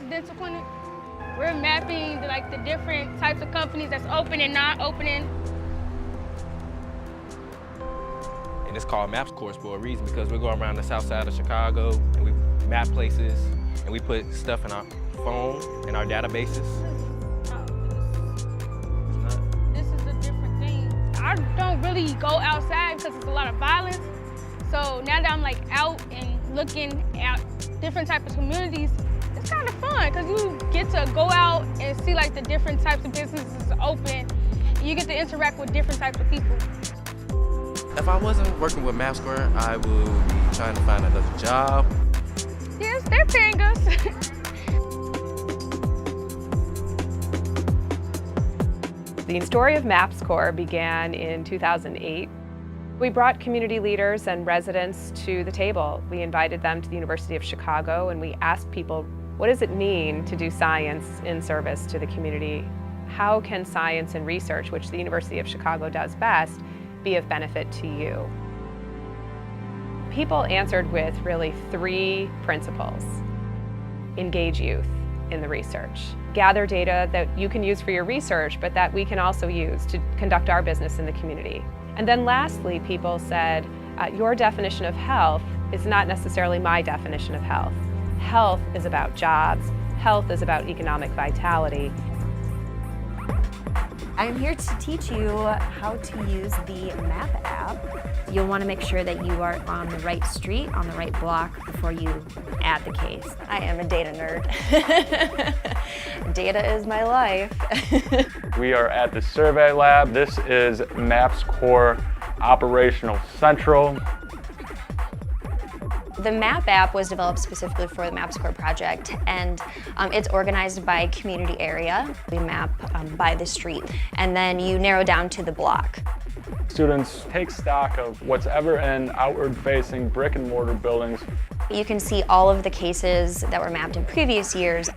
dental clinic. We're mapping the different types of companies that's open and not opening. And it's called MAPSCorps for a reason, because we're going around the south side of Chicago and we map places and we put stuff in our phone and our databases. This is a different thing. I don't really go outside because it's a lot of violence. So now that I'm out and looking at different types of communities, it's kind of fun because you get to go out and see the different types of businesses open. You get to interact with different types of people. If I wasn't working with MAPSCorps, I would be trying to find another job. Yes, they're paying us. The story of MAPSCorps began in 2008. We brought community leaders and residents to the table. We invited them to the University of Chicago and we asked people, what does it mean to do science in service to the community? How can science and research, which the University of Chicago does best, be of benefit to you? People answered with really 3 principles. Engage youth in the research. Gather data that you can use for your research, but that we can also use to conduct our business in the community. And then lastly, people said, your definition of health is not necessarily my definition of health. Health is about jobs. Health is about economic vitality. I'm here to teach you how to use the MAP app. You'll want to make sure that you are on the right street, on the right block before you add the case. I am a data nerd. Data is my life. We are at the survey lab. This is MAPSCorps Operational Central. The MAP app was developed specifically for the MAPSCorps project, and it's organized by community area. We map by the street, and then you narrow down to the block. Students take stock of what's ever in outward-facing brick and mortar buildings. You can see all of the cases that were mapped in previous years.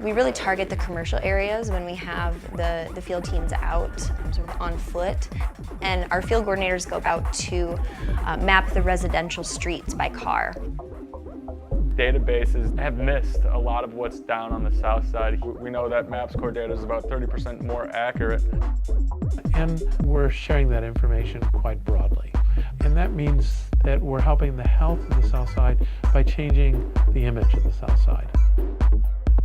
We really target the commercial areas when we have the field teams out sort of on foot. And our field coordinators go out to map the residential streets by car. Databases have missed a lot of what's down on the south side. We know that MAPSCorps data is about 30% more accurate. And we're sharing that information quite broadly. And that means that we're helping the health of the south side by changing the image of the south side.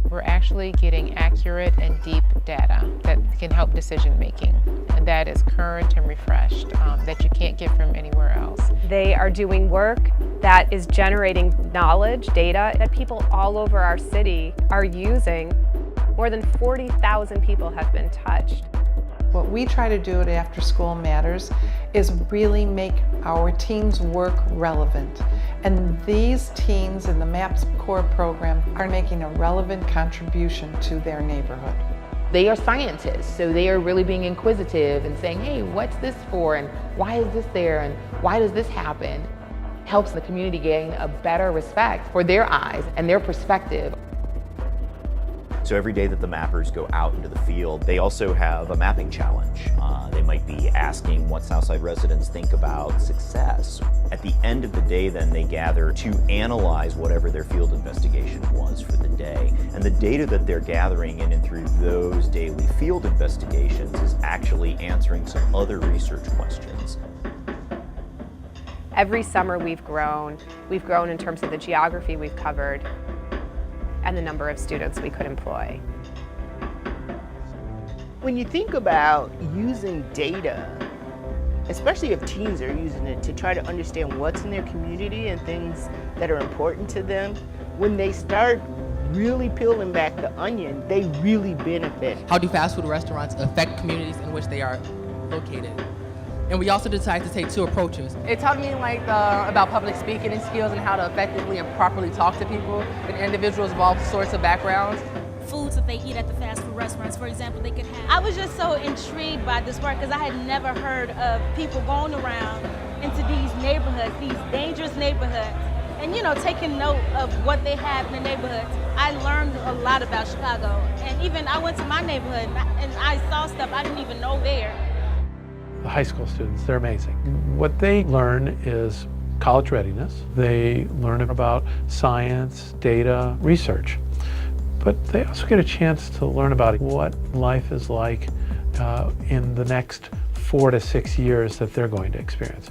We're actually getting accurate and deep data that can help decision making, and that is current and refreshed, that you can't get from anywhere else. They are doing work that is generating knowledge, data that people all over our city are using. More than 40,000 people have been touched. What we try to do at After School Matters is really make our teens' work relevant. And these teens in the MAPSCorps program are making a relevant contribution to their neighborhood. They are scientists, so they are really being inquisitive and saying, hey, what's this for, and why is this there, and why does this happen? Helps the community gain a better respect for their eyes and their perspective. So every day that the mappers go out into the field, they also have a mapping challenge. They might be asking what Southside residents think about success. At the end of the day, then, they gather to analyze whatever their field investigation was for the day. And the data that they're gathering in and through those daily field investigations is actually answering some other research questions. Every summer we've grown in terms of the geography we've covered and the number of students we could employ. When you think about using data, especially if teens are using it to try to understand what's in their community and things that are important to them, when they start really peeling back the onion, they really benefit. How do fast food restaurants affect communities in which they are located? And we also decided to take 2 approaches. It taught me about public speaking and skills and how to effectively and properly talk to people and individuals of all sorts of backgrounds. Foods that they eat at the fast food restaurants, for example, they could have. I was just so intrigued by this work because I had never heard of people going around into these neighborhoods, these dangerous neighborhoods, and taking note of what they have in the neighborhoods. I learned a lot about Chicago, and even I went to my neighborhood and I saw stuff I didn't even know there. The high school students, they're amazing. What they learn is college readiness. They learn about science, data, research. but they also get a chance to learn about what life is like in the next 4 to 6 years that they're going to experience.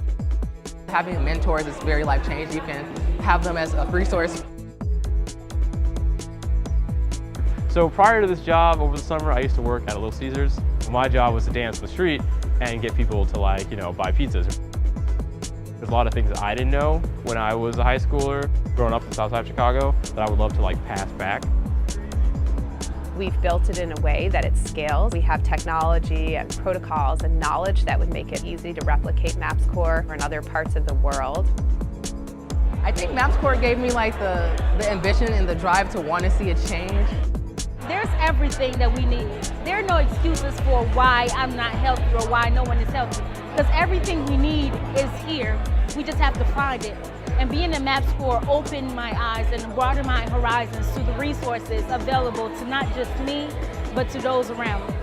Having mentors is very life-changing. You can have them as a resource. So prior to this job, over the summer, I used to work at a Little Caesars. My job was to dance the street and get people to buy pizzas. There's a lot of things that I didn't know when I was a high schooler, growing up in Southside of Chicago, that I would love to pass back. We've built it in a way that it scales. We have technology and protocols and knowledge that would make it easy to replicate MAPSCorps in other parts of the world. I think MAPSCorps gave me the ambition and the drive to want to see a change. There's everything that we need. There are no excuses for why I'm not healthy or why no one is healthy, because everything we need is here. We just have to find it. And being in MAPSCorps opened my eyes and broadened my horizons to the resources available to not just me, but to those around me.